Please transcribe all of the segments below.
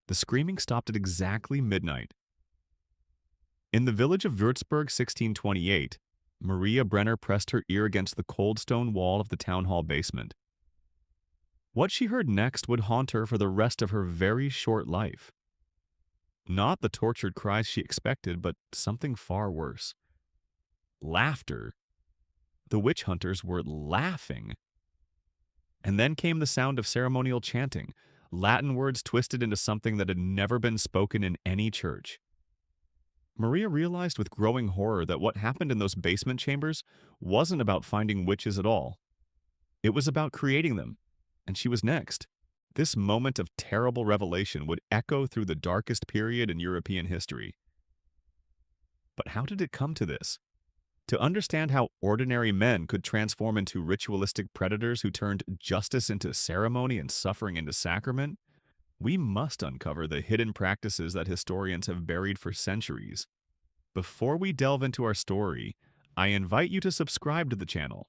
The screaming stopped at exactly midnight. In the village of Würzburg, 1628, Maria Brenner pressed her ear against the cold stone wall of the town hall basement. What she heard next would haunt her for the rest of her very short life. Not the tortured cries she expected, but something far worse. Laughter. The witch hunters were laughing. And then came the sound of ceremonial chanting, Latin words twisted into something that had never been spoken in any church. Maria realized with growing horror that what happened in those basement chambers wasn't about finding witches at all. It was about creating them, and she was next. This moment of terrible revelation would echo through the darkest period in European history. But how did it come to this? To understand how ordinary men could transform into ritualistic predators who turned justice into ceremony and suffering into sacrament, we must uncover the hidden practices that historians have buried for centuries. Before we delve into our story, I invite you to subscribe to the channel.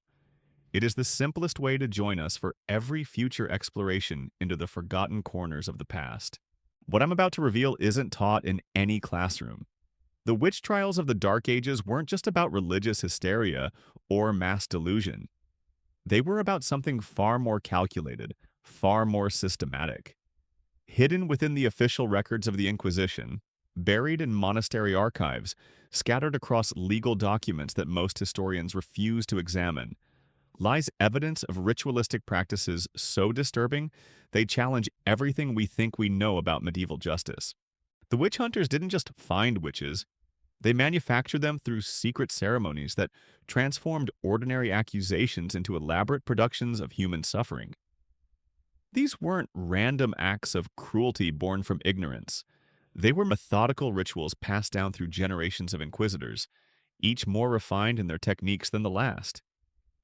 It is the simplest way to join us for every future exploration into the forgotten corners of the past. What I'm about to reveal isn't taught in any classroom. The witch trials of the Dark Ages weren't just about religious hysteria or mass delusion. They were about something far more calculated, far more systematic. Hidden within the official records of the Inquisition, buried in monastery archives, scattered across legal documents that most historians refuse to examine, lies evidence of ritualistic practices so disturbing they challenge everything we think we know about medieval justice. The witch hunters didn't just find witches, they manufactured them through secret ceremonies that transformed ordinary accusations into elaborate productions of human suffering. These weren't random acts of cruelty born from ignorance. They were methodical rituals passed down through generations of inquisitors, each more refined in their techniques than the last,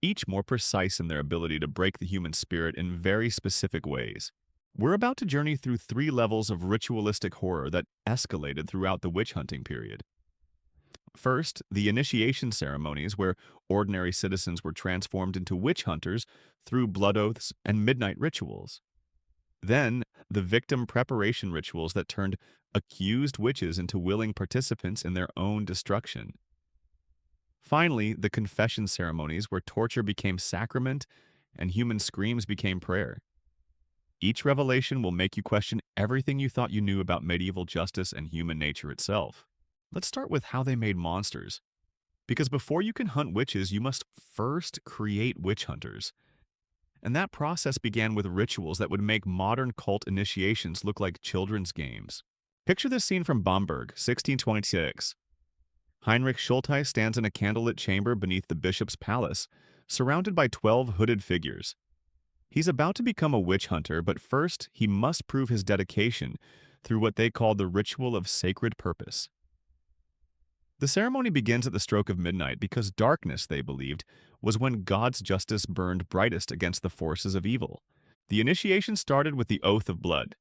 each more precise in their ability to break the human spirit in very specific ways. We're about to journey through 3 levels of ritualistic horror that escalated throughout the witch hunting period. First, the initiation ceremonies where ordinary citizens were transformed into witch hunters through blood oaths and midnight rituals. Then, the victim preparation rituals that turned accused witches into willing participants in their own destruction. Finally, the confession ceremonies where torture became sacrament and human screams became prayer. Each revelation will make you question everything you thought you knew about medieval justice and human nature itself. Let's start with how they made monsters. Because before you can hunt witches, you must first create witch hunters. And that process began with rituals that would make modern cult initiations look like children's games. Picture this scene from Bamberg, 1626. Heinrich Schultheiss stands in a candlelit chamber beneath the bishop's palace, surrounded by 12 hooded figures. He's about to become a witch hunter, but first he must prove his dedication through what they call the ritual of sacred purpose. The ceremony begins at the stroke of midnight because darkness, they believed, was when God's justice burned brightest against the forces of evil. The initiation started with the oath of blood.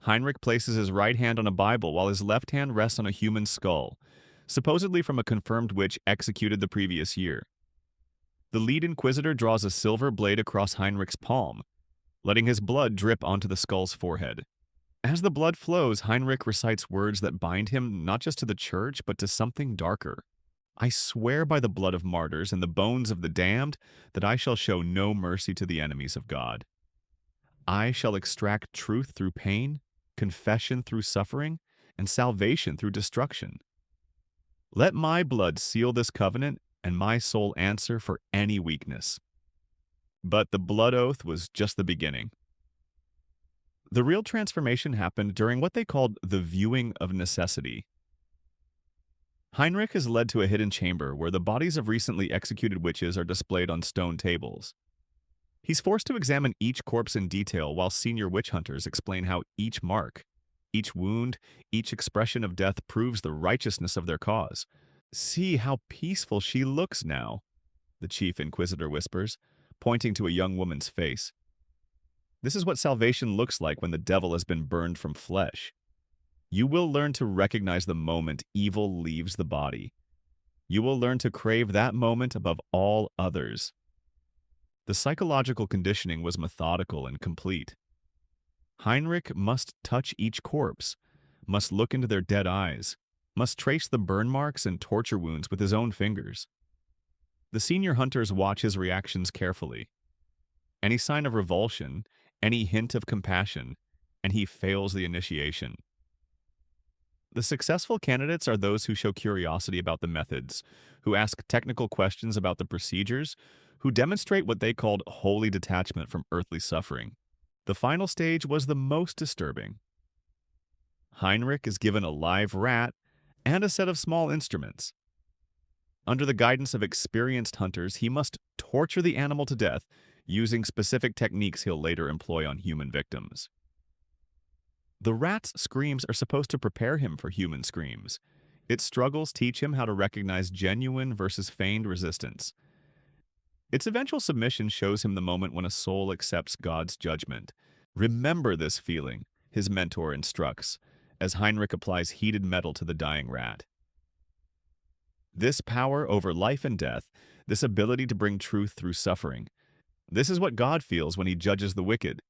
Heinrich places his right hand on a Bible while his left hand rests on a human skull, supposedly from a confirmed witch executed the previous year. The lead inquisitor draws a silver blade across Heinrich's palm, letting his blood drip onto the skull's forehead. As the blood flows, Heinrich recites words that bind him not just to the church, but to something darker. I swear by the blood of martyrs and the bones of the damned that I shall show no mercy to the enemies of God. I shall extract truth through pain, confession through suffering, and salvation through destruction. Let my blood seal this covenant and my soul answer for any weakness. But the blood oath was just the beginning. The real transformation happened during what they called the viewing of necessity. Heinrich is led to a hidden chamber where the bodies of recently executed witches are displayed on stone tables. He's forced to examine each corpse in detail while senior witch hunters explain how each mark, each wound, each expression of death proves the righteousness of their cause. "See how peaceful she looks now," the chief inquisitor whispers, pointing to a young woman's face. This is what salvation looks like when the devil has been burned from flesh. You will learn to recognize the moment evil leaves the body. You will learn to crave that moment above all others. The psychological conditioning was methodical and complete. Heinrich must touch each corpse, must look into their dead eyes, must trace the burn marks and torture wounds with his own fingers. The senior hunters watch his reactions carefully. Any sign of revulsion, any hint of compassion, and he fails the initiation. The successful candidates are those who show curiosity about the methods, who ask technical questions about the procedures, who demonstrate what they called holy detachment from earthly suffering. The final stage was the most disturbing. Heinrich is given a live rat and a set of small instruments. Under the guidance of experienced hunters, he must torture the animal to death using specific techniques he'll later employ on human victims. The rat's screams are supposed to prepare him for human screams. Its struggles teach him how to recognize genuine versus feigned resistance. Its eventual submission shows him the moment when a soul accepts God's judgment. Remember this feeling, his mentor instructs, as Heinrich applies heated metal to the dying rat. This power over life and death, this ability to bring truth through suffering, this is what God feels when he judges the wicked.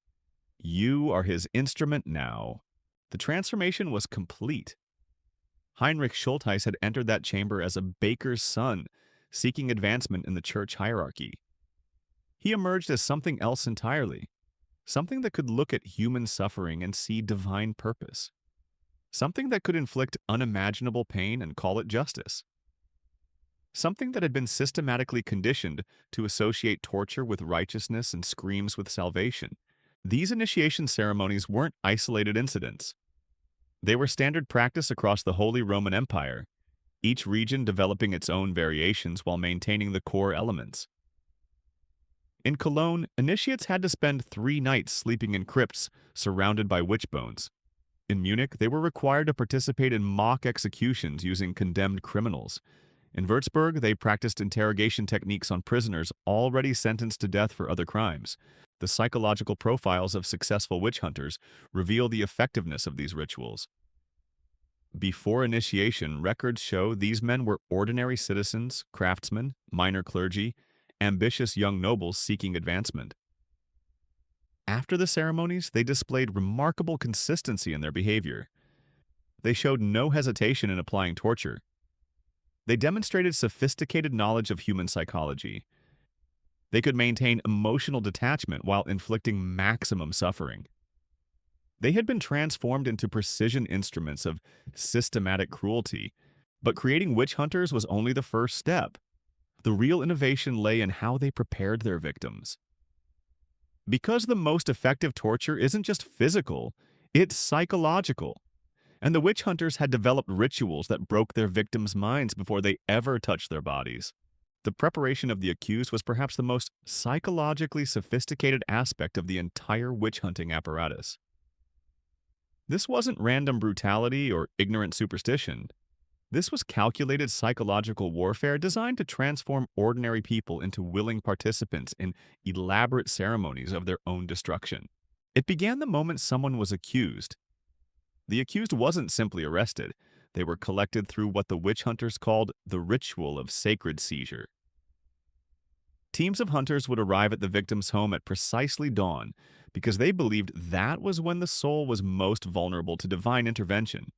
You are his instrument now. The transformation was complete. Heinrich Schultheis had entered that chamber as a baker's son, seeking advancement in the church hierarchy. He emerged as something else entirely, something that could look at human suffering and see divine purpose, something that could inflict unimaginable pain and call it justice, something that had been systematically conditioned to associate torture with righteousness and screams with salvation. These initiation ceremonies weren't isolated incidents. They were standard practice across the Holy Roman Empire, each region developing its own variations while maintaining the core elements. In Cologne, initiates had to spend 3 nights sleeping in crypts surrounded by witch bones. In Munich, they were required to participate in mock executions using condemned criminals. In Würzburg, they practiced interrogation techniques on prisoners already sentenced to death for other crimes. The psychological profiles of successful witch hunters reveal the effectiveness of these rituals. Before initiation, records show these men were ordinary citizens, craftsmen, minor clergy, ambitious young nobles seeking advancement. After the ceremonies, they displayed remarkable consistency in their behavior. They showed no hesitation in applying torture. They demonstrated sophisticated knowledge of human psychology. They could maintain emotional detachment while inflicting maximum suffering. They had been transformed into precision instruments of systematic cruelty, but creating witch hunters was only the first step. The real innovation lay in how they prepared their victims. Because the most effective torture isn't just physical, it's psychological. And the witch hunters had developed rituals that broke their victims' minds before they ever touched their bodies. The preparation of the accused was perhaps the most psychologically sophisticated aspect of the entire witch-hunting apparatus. This wasn't random brutality or ignorant superstition. This was calculated psychological warfare designed to transform ordinary people into willing participants in elaborate ceremonies of their own destruction. It began the moment someone was accused. The accused wasn't simply arrested. They were collected through what the witch hunters called the ritual of sacred seizure. Teams of hunters would arrive at the victim's home at precisely dawn because they believed that was when the soul was most vulnerable to divine intervention.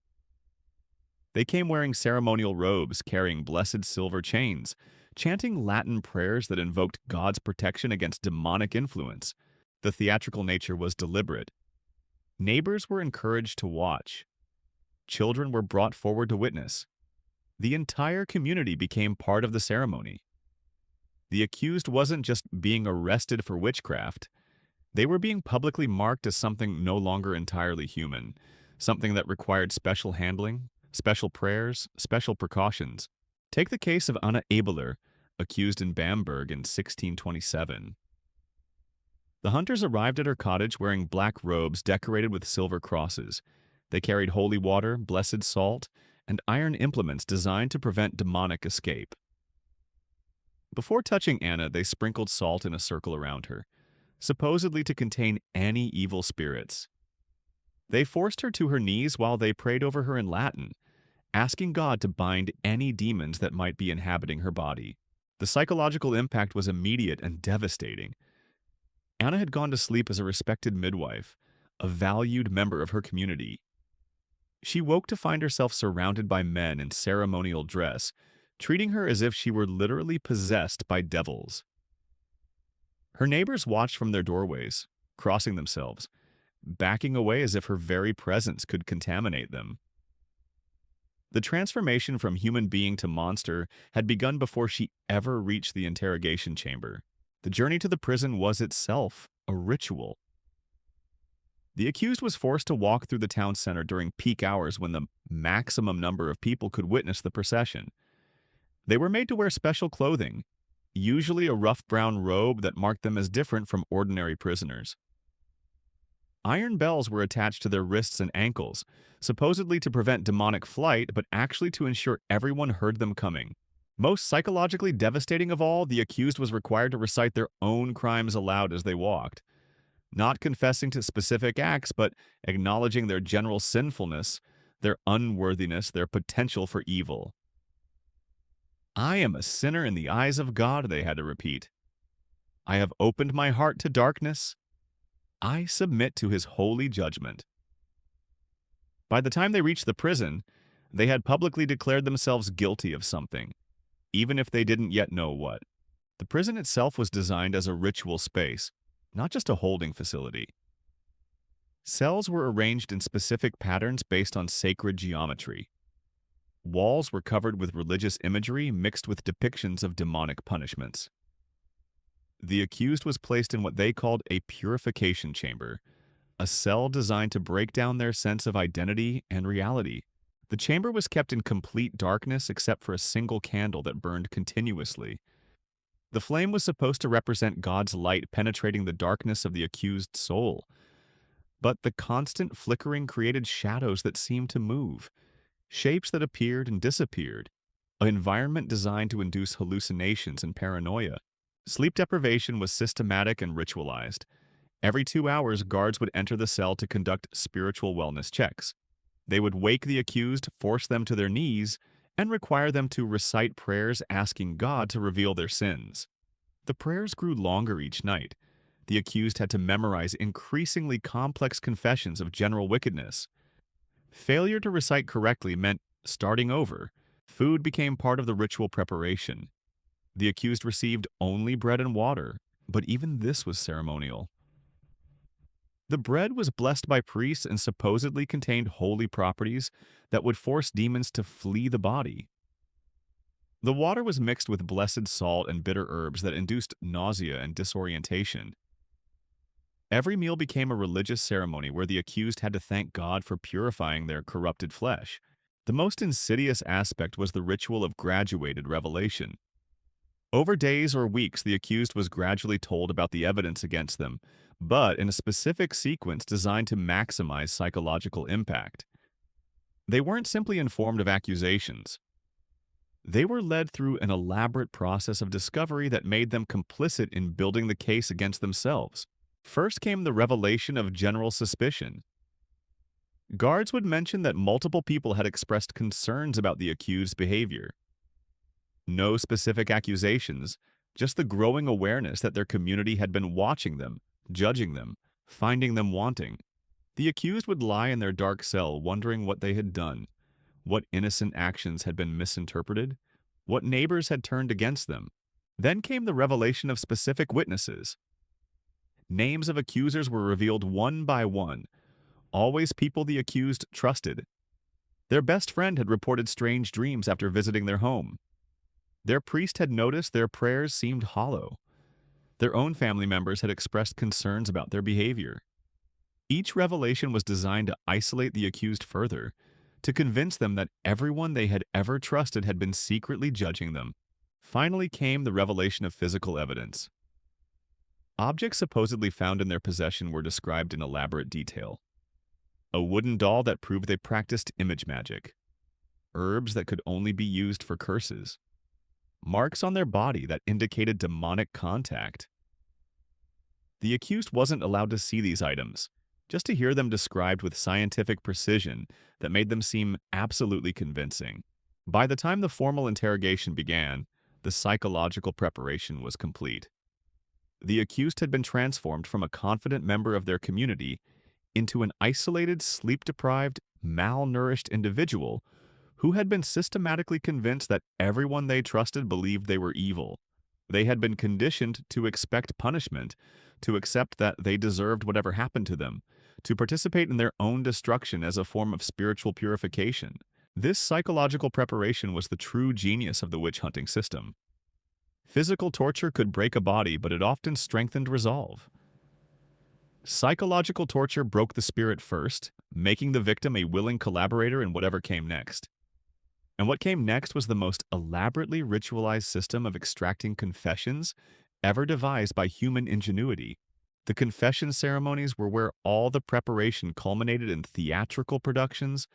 They came wearing ceremonial robes, carrying blessed silver chains, chanting Latin prayers that invoked God's protection against demonic influence. The theatrical nature was deliberate. Neighbors were encouraged to watch. Children were brought forward to witness. The entire community became part of the ceremony. The accused wasn't just being arrested for witchcraft. They were being publicly marked as something no longer entirely human, something that required special handling, special prayers, special precautions. Take the case of Anna Ebeler, accused in Bamberg in 1627. The hunters arrived at her cottage wearing black robes decorated with silver crosses. They carried holy water, blessed salt, and iron implements designed to prevent demonic escape. Before touching Anna, they sprinkled salt in a circle around her, supposedly to contain any evil spirits. They forced her to her knees while they prayed over her in Latin, asking God to bind any demons that might be inhabiting her body. The psychological impact was immediate and devastating. Anna had gone to sleep as a respected midwife, a valued member of her community. She woke to find herself surrounded by men in ceremonial dress, treating her as if she were literally possessed by devils. Her neighbors watched from their doorways, crossing themselves, backing away as if her very presence could contaminate them. The transformation from human being to monster had begun before she ever reached the interrogation chamber. The journey to the prison was itself a ritual. The accused was forced to walk through the town center during peak hours when the maximum number of people could witness the procession. They were made to wear special clothing, usually a rough brown robe that marked them as different from ordinary prisoners. Iron bells were attached to their wrists and ankles, supposedly to prevent demonic flight, but actually to ensure everyone heard them coming. Most psychologically devastating of all, the accused was required to recite their own crimes aloud as they walked, not confessing to specific acts, but acknowledging their general sinfulness, their unworthiness, their potential for evil. "I am a sinner in the eyes of God," they had to repeat. "I have opened my heart to darkness. I submit to his holy judgment." By the time they reached the prison, they had publicly declared themselves guilty of something, even if they didn't yet know what. The prison itself was designed as a ritual space, not just a holding facility. Cells were arranged in specific patterns based on sacred geometry. Walls were covered with religious imagery mixed with depictions of demonic punishments. The accused was placed in what they called a purification chamber, a cell designed to break down their sense of identity and reality. The chamber was kept in complete darkness except for a single candle that burned continuously. The flame was supposed to represent God's light penetrating the darkness of the accused's soul. But the constant flickering created shadows that seemed to move, shapes that appeared and disappeared, an environment designed to induce hallucinations and paranoia. Sleep deprivation was systematic and ritualized. Every 2 hours, guards would enter the cell to conduct spiritual wellness checks. They would wake the accused, force them to their knees, and require them to recite prayers asking God to reveal their sins. The prayers grew longer each night. The accused had to memorize increasingly complex confessions of general wickedness. Failure to recite correctly meant starting over. Food became part of the ritual preparation. The accused received only bread and water, but even this was ceremonial. The bread was blessed by priests and supposedly contained holy properties that would force demons to flee the body. The water was mixed with blessed salt and bitter herbs that induced nausea and disorientation. Every meal became a religious ceremony where the accused had to thank God for purifying their corrupted flesh. The most insidious aspect was the ritual of graduated revelation. Over days or weeks, the accused was gradually told about the evidence against them, but in a specific sequence designed to maximize psychological impact. They weren't simply informed of accusations. They were led through an elaborate process of discovery that made them complicit in building the case against themselves. First came the revelation of general suspicion. Guards would mention that multiple people had expressed concerns about the accused's behavior. No specific accusations, just the growing awareness that their community had been watching them, judging them, finding them wanting. The accused would lie in their dark cell wondering what they had done, what innocent actions had been misinterpreted, what neighbors had turned against them. Then came the revelation of specific witnesses. Names of accusers were revealed one by one, always people the accused trusted. Their best friend had reported strange dreams after visiting their home. Their priest had noticed their prayers seemed hollow. Their own family members had expressed concerns about their behavior. Each revelation was designed to isolate the accused further, to convince them that everyone they had ever trusted had been secretly judging them. Finally came the revelation of physical evidence. Objects supposedly found in their possession were described in elaborate detail. A wooden doll that proved they practiced image magic. Herbs that could only be used for curses. Marks on their body that indicated demonic contact. The accused wasn't allowed to see these items, just to hear them described with scientific precision that made them seem absolutely convincing. By the time the formal interrogation began, the psychological preparation was complete. The accused had been transformed from a confident member of their community into an isolated, sleep-deprived, malnourished individual who had been systematically convinced that everyone they trusted believed they were evil. They had been conditioned to expect punishment, to accept that they deserved whatever happened to them, to participate in their own destruction as a form of spiritual purification. This psychological preparation was the true genius of the witch-hunting system. Physical torture could break a body, but it often strengthened resolve. Psychological torture broke the spirit first, making the victim a willing collaborator in whatever came next. And what came next was the most elaborately ritualized system of extracting confessions ever devised by human ingenuity. The confession ceremonies were where all the preparation culminated in theatrical productions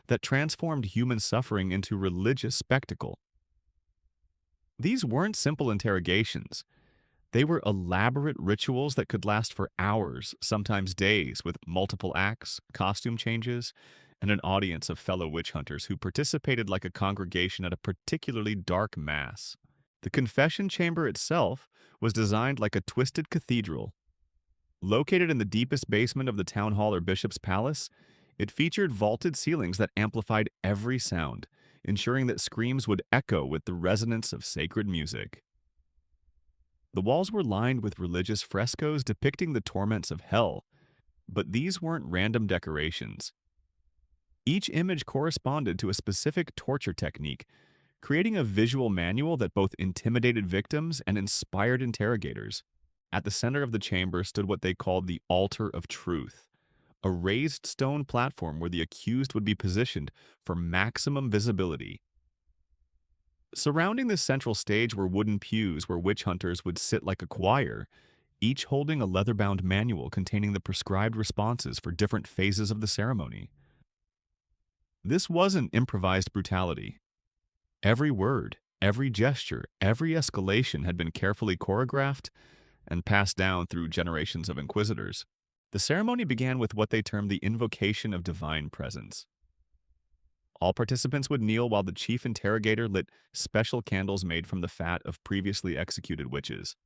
that transformed human suffering into religious spectacle. These weren't simple interrogations. They were elaborate rituals that could last for hours, sometimes days, with multiple acts, costume changes, and an audience of fellow witch hunters who participated like a congregation at a particularly dark mass. The confession chamber itself was designed like a twisted cathedral. Located in the deepest basement of the town hall or bishop's palace, it featured vaulted ceilings that amplified every sound, ensuring that screams would echo with the resonance of sacred music. The walls were lined with religious frescoes depicting the torments of hell, but these weren't random decorations. Each image corresponded to a specific torture technique, creating a visual manual that both intimidated victims and inspired interrogators. At the center of the chamber stood what they called the altar of truth, a raised stone platform where the accused would be positioned for maximum visibility. Surrounding this central stage were wooden pews where witch hunters would sit like a choir, each holding a leather-bound manual containing the prescribed responses for different phases of the ceremony. This wasn't improvised brutality. Every word, every gesture, every escalation had been carefully choreographed and passed down through generations of inquisitors. The ceremony began with what they termed the invocation of divine presence. All participants would kneel while the chief interrogator lit special candles made from the fat of previously executed witches.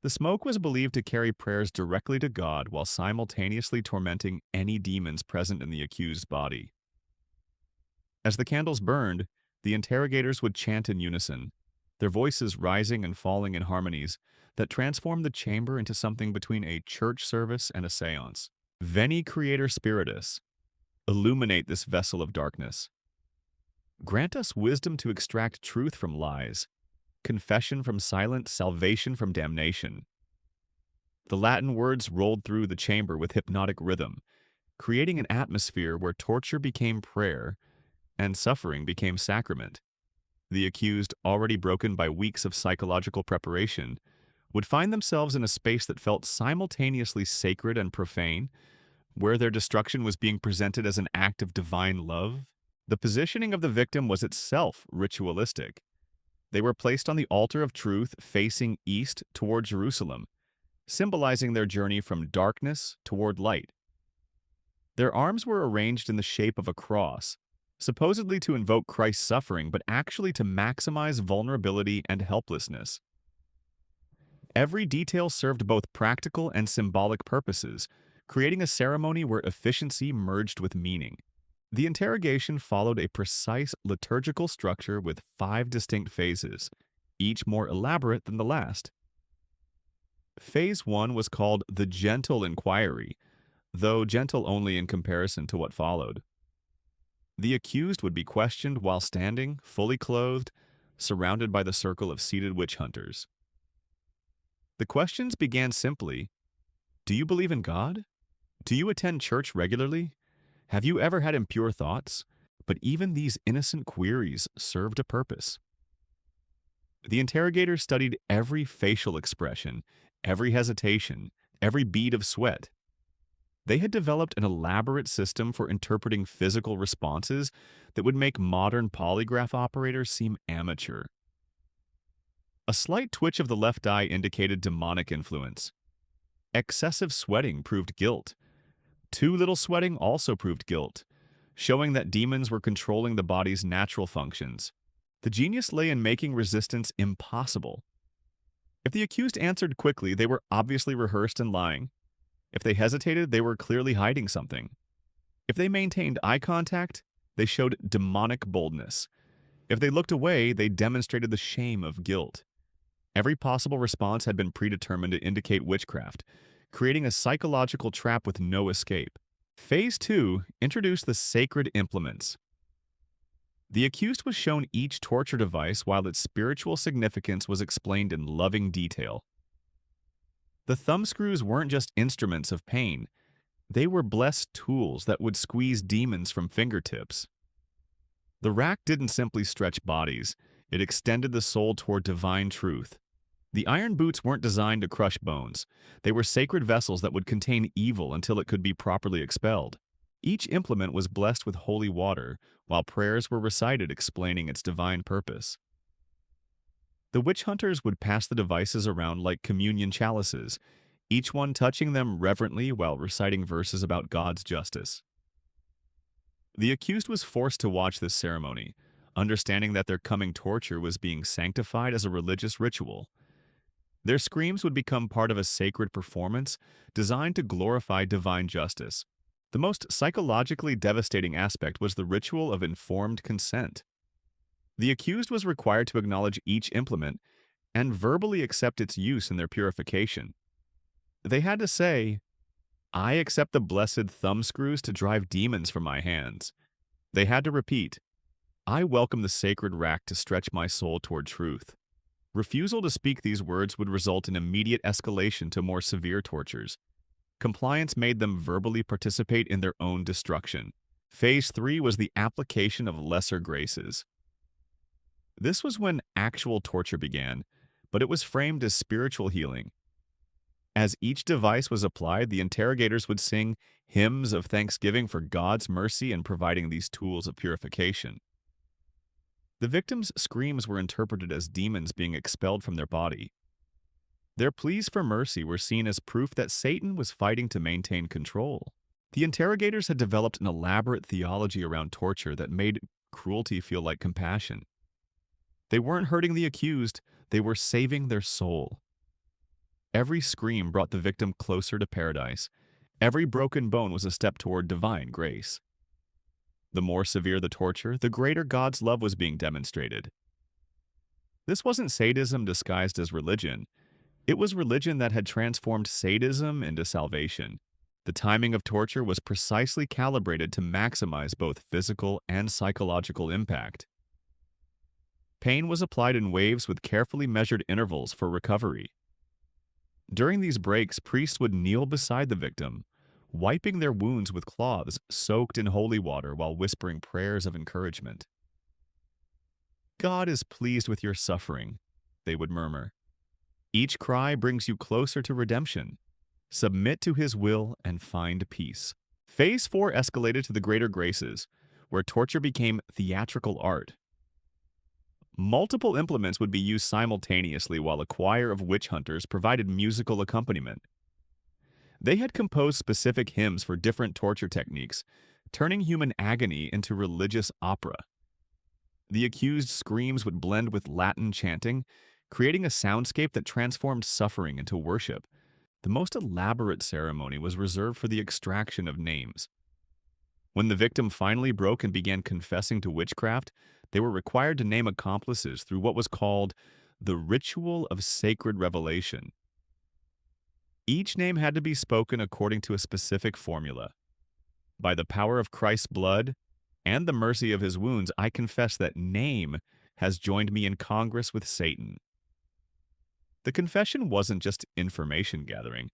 The smoke was believed to carry prayers directly to God while simultaneously tormenting any demons present in the accused's body. As the candles burned, the interrogators would chant in unison, their voices rising and falling in harmonies that transformed the chamber into something between a church service and a seance. Veni Creator Spiritus, illuminate this vessel of darkness. Grant us wisdom to extract truth from lies, confession from silence, salvation from damnation. The Latin words rolled through the chamber with hypnotic rhythm, creating an atmosphere where torture became prayer and suffering became sacrament. The accused, already broken by weeks of psychological preparation, would find themselves in a space that felt simultaneously sacred and profane, where their destruction was being presented as an act of divine love. The positioning of the victim was itself ritualistic. They were placed on the altar of truth facing east toward Jerusalem, symbolizing their journey from darkness toward light. Their arms were arranged in the shape of a cross, supposedly to invoke Christ's suffering, but actually to maximize vulnerability and helplessness. Every detail served both practical and symbolic purposes, creating a ceremony where efficiency merged with meaning. The interrogation followed a precise liturgical structure with 5 distinct phases, each more elaborate than the last. Phase 1 was called the gentle inquiry, though gentle only in comparison to what followed. The accused would be questioned while standing, fully clothed, surrounded by the circle of seated witch hunters. The questions began simply: do you believe in God? Do you attend church regularly? Have you ever had impure thoughts? But even these innocent queries served a purpose. The interrogators studied every facial expression, every hesitation, every bead of sweat. They had developed an elaborate system for interpreting physical responses that would make modern polygraph operators seem amateur. A slight twitch of the left eye indicated demonic influence. Excessive sweating proved guilt. Too little sweating also proved guilt, showing that demons were controlling the body's natural functions. The genius lay in making resistance impossible. If the accused answered quickly, they were obviously rehearsed and lying. If they hesitated, they were clearly hiding something. If they maintained eye contact, they showed demonic boldness. If they looked away, they demonstrated the shame of guilt. Every possible response had been predetermined to indicate witchcraft, creating a psychological trap with no escape. Phase 2 introduced the sacred implements. The accused was shown each torture device while its spiritual significance was explained in loving detail. The thumbscrews weren't just instruments of pain, they were blessed tools that would squeeze demons from fingertips. The rack didn't simply stretch bodies, it extended the soul toward divine truth. The iron boots weren't designed to crush bones. They were sacred vessels that would contain evil until it could be properly expelled. Each implement was blessed with holy water, while prayers were recited explaining its divine purpose. The witch hunters would pass the devices around like communion chalices, each one touching them reverently while reciting verses about God's justice. The accused was forced to watch this ceremony, understanding that their coming torture was being sanctified as a religious ritual. Their screams would become part of a sacred performance designed to glorify divine justice. The most psychologically devastating aspect was the ritual of informed consent. The accused was required to acknowledge each implement and verbally accept its use in their purification. They had to say, "I accept the blessed thumbscrews to drive demons from my hands." They had to repeat, "I welcome the sacred rack to stretch my soul toward truth." Refusal to speak these words would result in immediate escalation to more severe tortures. Compliance made them verbally participate in their own destruction. Phase 3 was the application of lesser graces. This was when actual torture began, but it was framed as spiritual healing. As each device was applied, the interrogators would sing hymns of thanksgiving for God's mercy in providing these tools of purification. The victims' screams were interpreted as demons being expelled from their body. Their pleas for mercy were seen as proof that Satan was fighting to maintain control. The interrogators had developed an elaborate theology around torture that made cruelty feel like compassion. They weren't hurting the accused, they were saving their soul. Every scream brought the victim closer to paradise. Every broken bone was a step toward divine grace. The more severe the torture, the greater God's love was being demonstrated. This wasn't sadism disguised as religion. It was religion that had transformed sadism into salvation. The timing of torture was precisely calibrated to maximize both physical and psychological impact. Pain was applied in waves with carefully measured intervals for recovery. During these breaks, priests would kneel beside the victim, wiping their wounds with cloths soaked in holy water while whispering prayers of encouragement. "God is pleased with your suffering," they would murmur. "Each cry brings you closer to redemption. Submit to His will and find peace." Phase 4 escalated to the greater graces, where torture became theatrical art. Multiple implements would be used simultaneously while a choir of witch hunters provided musical accompaniment. They had composed specific hymns for different torture techniques, turning human agony into religious opera. The accused screams would blend with Latin chanting, creating a soundscape that transformed suffering into worship. The most elaborate ceremony was reserved for the extraction of names. When the victim finally broke and began confessing to witchcraft, they were required to name accomplices through what was called the ritual of sacred revelation. Each name had to be spoken according to a specific formula. "By the power of Christ's blood and the mercy of His wounds, I confess that name has joined me in congress with Satan." The confession wasn't just information gathering.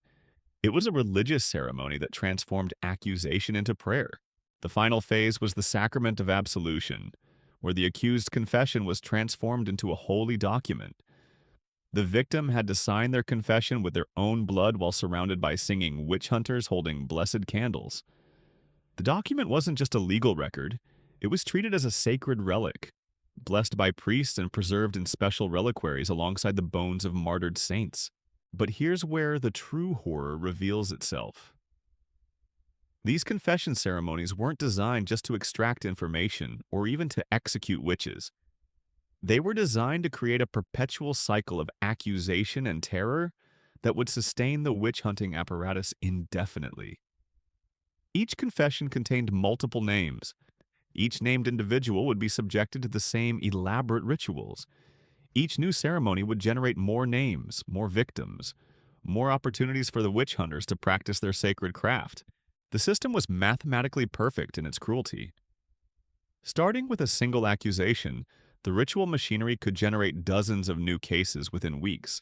It was a religious ceremony that transformed accusation into prayer. The final phase was the sacrament of absolution, where the accused's confession was transformed into a holy document. The victim had to sign their confession with their own blood while surrounded by singing witch hunters holding blessed candles. The document wasn't just a legal record, it was treated as a sacred relic, blessed by priests and preserved in special reliquaries alongside the bones of martyred saints. But here's where the true horror reveals itself. These confession ceremonies weren't designed just to extract information or even to execute witches. They were designed to create a perpetual cycle of accusation and terror that would sustain the witch-hunting apparatus indefinitely. Each confession contained multiple names. Each named individual would be subjected to the same elaborate rituals. Each new ceremony would generate more names, more victims, more opportunities for the witch hunters to practice their sacred craft. The system was mathematically perfect in its cruelty. Starting with a single accusation, the ritual machinery could generate dozens of new cases within weeks.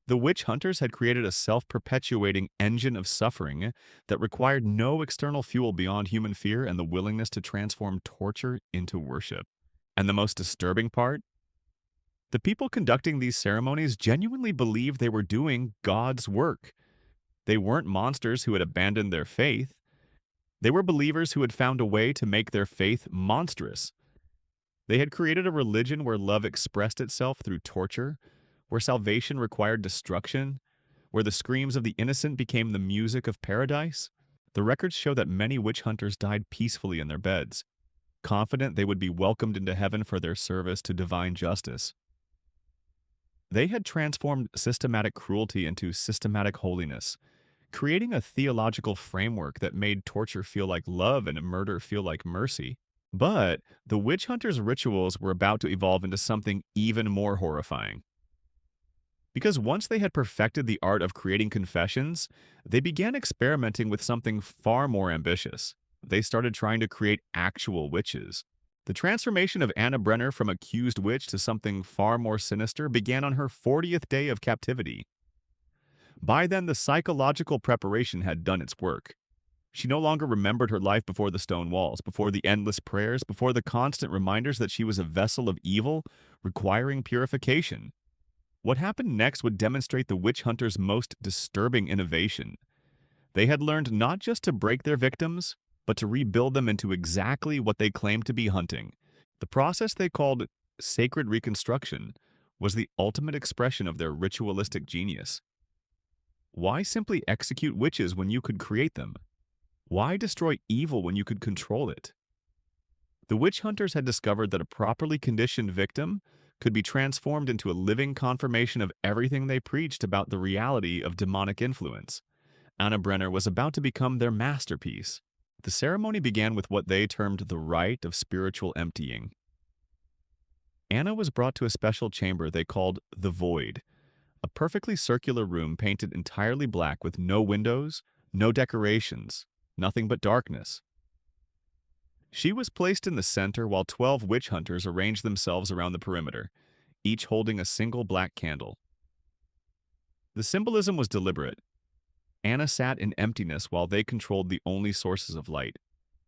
The witch hunters had created a self-perpetuating engine of suffering that required no external fuel beyond human fear and the willingness to transform torture into worship. And the most disturbing part? The people conducting these ceremonies genuinely believed they were doing God's work. They weren't monsters who had abandoned their faith. They were believers who had found a way to make their faith monstrous. They had created a religion where love expressed itself through torture, where salvation required destruction, where the screams of the innocent became the music of paradise. The records show that many witch hunters died peacefully in their beds, confident they would be welcomed into heaven for their service to divine justice. They had transformed systematic cruelty into systematic holiness, creating a theological framework that made torture feel like love and murder feel like mercy. But the witch hunters' rituals were about to evolve into something even more horrifying. Because once they had perfected the art of creating confessions, they began experimenting with something far more ambitious. They started trying to create actual witches. The transformation of Anna Brenner from accused witch to something far more sinister began on her 40th day of captivity. By then, the psychological preparation had done its work. She no longer remembered her life before the stone walls, before the endless prayers, before the constant reminders that she was a vessel of evil, requiring purification. What happened next would demonstrate the witch hunters' most disturbing innovation. They had learned not just to break their victims, but to rebuild them into exactly what they claimed to be hunting. The process they called sacred reconstruction was the ultimate expression of their ritualistic genius. Why simply execute witches when you could create them? Why destroy evil when you could control it? The witch hunters had discovered that a properly conditioned victim could be transformed into a living confirmation of everything they preached about the reality of demonic influence. Anna Brenner was about to become their masterpiece. The ceremony began with what they termed the rite of spiritual emptying. Anna was brought to a special chamber they called the Void, a perfectly circular room painted entirely black with no windows, no decorations, nothing but darkness. She was placed in the center while 12 witch hunters arranged themselves around the perimeter, each holding a single black candle. The symbolism was deliberate. Anna sat in emptiness while they controlled the only sources of light,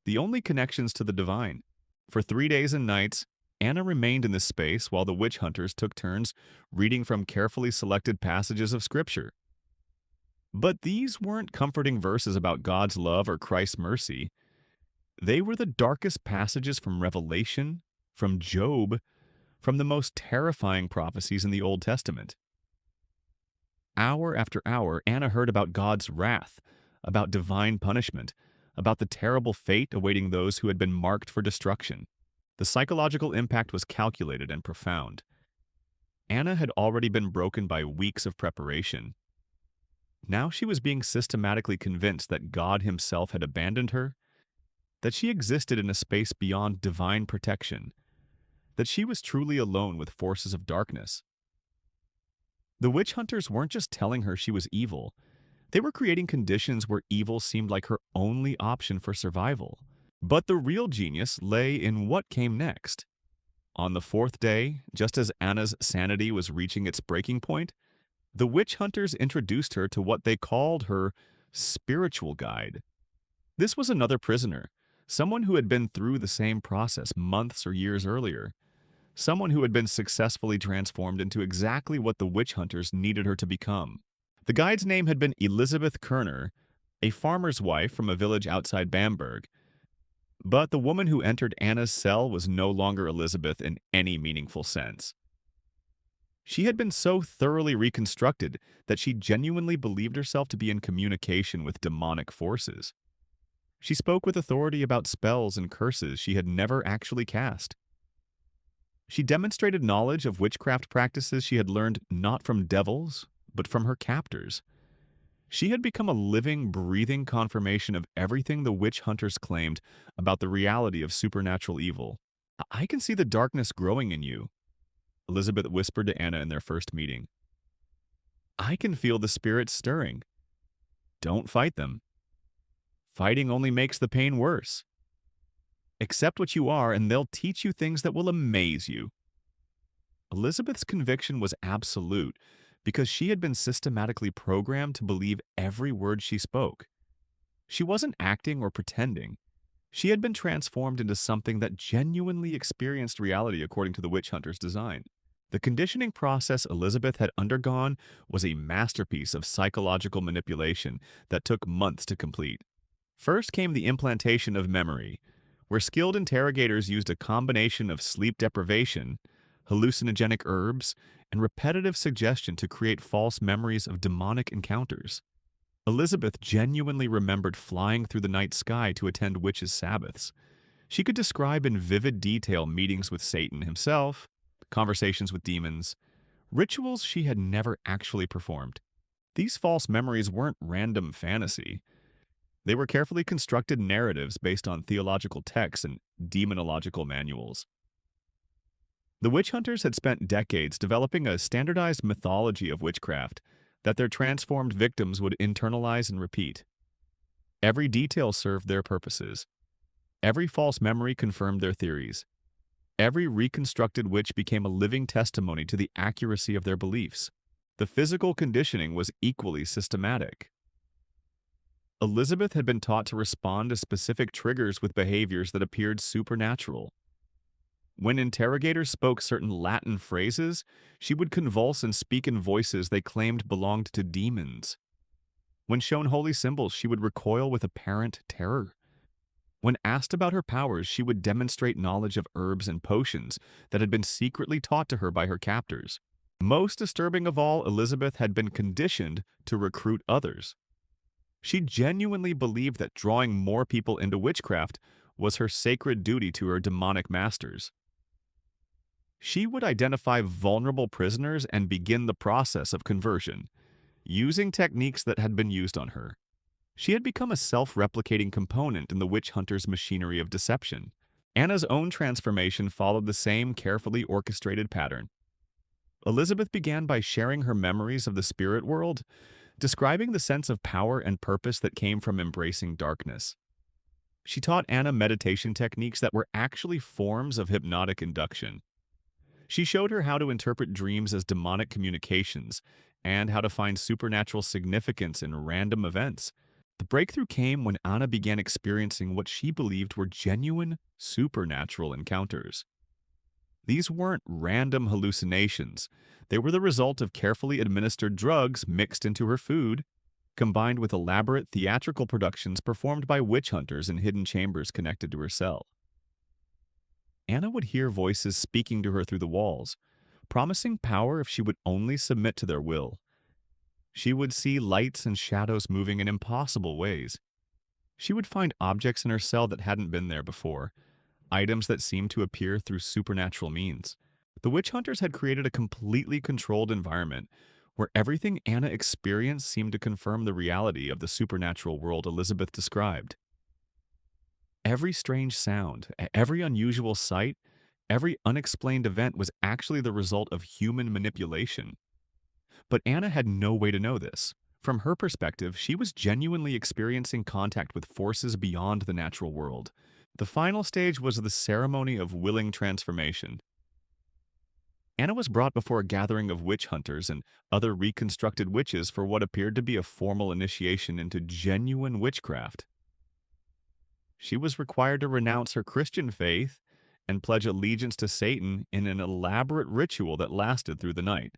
the only connections to the divine. For 3 days and nights, Anna remained in this space while the witch hunters took turns reading from carefully selected passages of Scripture. But these weren't comforting verses about God's love or Christ's mercy. They were the darkest passages from Revelation, from Job, from the most terrifying prophecies in the Old Testament. Hour after hour, Anna heard about God's wrath, about divine punishment, about the terrible fate awaiting those who had been marked for destruction. The psychological impact was calculated and profound. Anna had already been broken by weeks of preparation. Now she was being systematically convinced that God himself had abandoned her, that she existed in a space beyond divine protection, that she was truly alone with forces of darkness. The witch hunters weren't just telling her she was evil. They were creating conditions where evil seemed like her only option for survival. But the real genius lay in what came next. On the 4th day, just as Anna's sanity was reaching its breaking point, the witch hunters introduced her to what they called her spiritual guide. This was another prisoner, someone who had been through the same process months or years earlier. Someone who had been successfully transformed into exactly what the witch hunters needed her to become. The guide's name had been Elizabeth Kerner, a farmer's wife from a village outside Bamberg. But the woman who entered Anna's cell was no longer Elizabeth in any meaningful sense. She had been so thoroughly reconstructed that she genuinely believed herself to be in communication with demonic forces. She spoke with authority about spells and curses she had never actually cast. She demonstrated knowledge of witchcraft practices she had learned not from devils, but from her captors. She had become a living, breathing confirmation of everything the witch hunters claimed about the reality of supernatural evil. I can see the darkness growing in you, Elizabeth whispered to Anna in their first meeting. I can feel the spirits stirring. Don't fight them. Fighting only makes the pain worse. Accept what you are, and they'll teach you things that will amaze you. Elizabeth's conviction was absolute because she had been systematically programmed to believe every word she spoke. She wasn't acting or pretending. She had been transformed into something that genuinely experienced reality according to the witch hunter's design. The conditioning process Elizabeth had undergone was a masterpiece of psychological manipulation that took months to complete. First came the implantation of memory, where skilled interrogators used a combination of sleep deprivation, hallucinogenic herbs, and repetitive suggestion to create false memories of demonic encounters. Elizabeth genuinely remembered flying through the night sky to attend witches' sabbaths. She could describe in vivid detail meetings with Satan himself, conversations with demons, rituals she had never actually performed. These false memories weren't random fantasy. They were carefully constructed narratives based on theological texts and demonological manuals. The witch hunters had spent decades developing a standardized mythology of witchcraft that their transformed victims would internalize and repeat. Every detail served their purposes. Every false memory confirmed their theories. Every reconstructed witch became a living testimony to the accuracy of their beliefs. The physical conditioning was equally systematic. Elizabeth had been taught to respond to specific triggers with behaviors that appeared supernatural. When interrogators spoke certain Latin phrases, she would convulse and speak in voices they claimed belonged to demons. When shown holy symbols, she would recoil with apparent terror. When asked about her powers, she would demonstrate knowledge of herbs and potions that had been secretly taught to her by her captors. Most disturbing of all, Elizabeth had been conditioned to recruit others. She genuinely believed that drawing more people into witchcraft was her sacred duty to her demonic masters. She would identify vulnerable prisoners and begin the process of conversion, using techniques that had been used on her. She had become a self-replicating component in the witch hunter's machinery of deception. Anna's own transformation followed the same carefully orchestrated pattern. Elizabeth began by sharing her memories of the spirit world, describing the sense of power and purpose that came from embracing darkness. She taught Anna meditation techniques that were actually forms of hypnotic induction. She showed her how to interpret dreams as demonic communications and how to find supernatural significance in random events. The breakthrough came when Anna began experiencing what she believed were genuine supernatural encounters. These weren't random hallucinations. They were the result of carefully administered drugs mixed into her food, combined with elaborate theatrical productions performed by witch hunters in hidden chambers connected to her cell. Anna would hear voices speaking to her through the walls, promising power if she would only submit to their will. She would see lights and shadows moving in impossible ways. She would find objects in her cell that hadn't been there before, items that seemed to appear through supernatural means. The witch hunters had created a completely controlled environment where everything Anna experienced seemed to confirm the reality of the supernatural world Elizabeth described. Every strange sound, every unusual sight, every unexplained event was actually the result of human manipulation. But Anna had no way to know this. From her perspective, she was genuinely experiencing contact with forces beyond the natural world. The final stage was the ceremony of willing transformation. Anna was brought before a gathering of witch hunters and other reconstructed witches for what appeared to be a formal initiation into genuine witchcraft. She was required to renounce her Christian faith and pledge allegiance to Satan in an elaborate ritual that lasted through the night.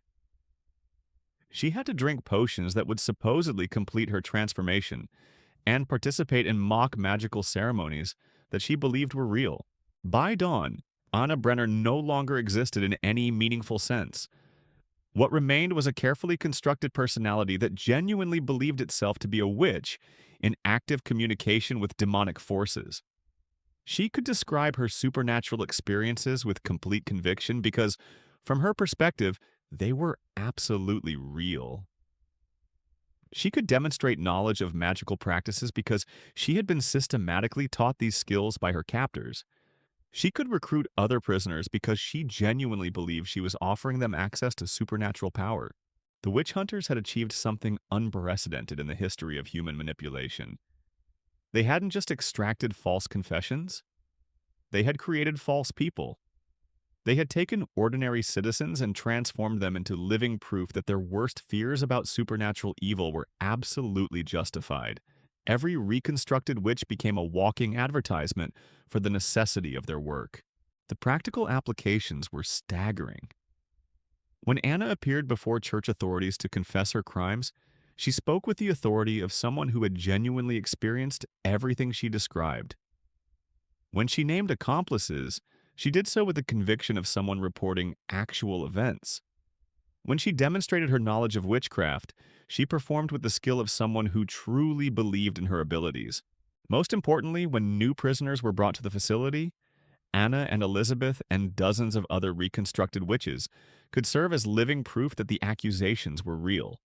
She had to drink potions that would supposedly complete her transformation and participate in mock magical ceremonies that she believed were real. By dawn, Anna Brenner no longer existed in any meaningful sense. What remained was a carefully constructed personality that genuinely believed itself to be a witch in active communication with demonic forces. She could describe her supernatural experiences with complete conviction because, from her perspective, they were absolutely real. She could demonstrate knowledge of magical practices because she had been systematically taught these skills by her captors. She could recruit other prisoners because she genuinely believed she was offering them access to supernatural power. The witch hunters had achieved something unprecedented in the history of human manipulation. They hadn't just extracted false confessions, they had created false people. They had taken ordinary citizens and transformed them into living proof that their worst fears about supernatural evil were absolutely justified. Every reconstructed witch became a walking advertisement for the necessity of their work. The practical applications were staggering. When Anna appeared before church authorities to confess her crimes, she spoke with the authority of someone who had genuinely experienced everything she described. When she named accomplices, she did so with the conviction of someone reporting actual events. When she demonstrated her knowledge of witchcraft, she performed with the skill of someone who truly believed in her abilities. Most importantly, when new prisoners were brought to the facility, Anna and Elizabeth and dozens of other reconstructed witches could serve as living proof that the accusations were real.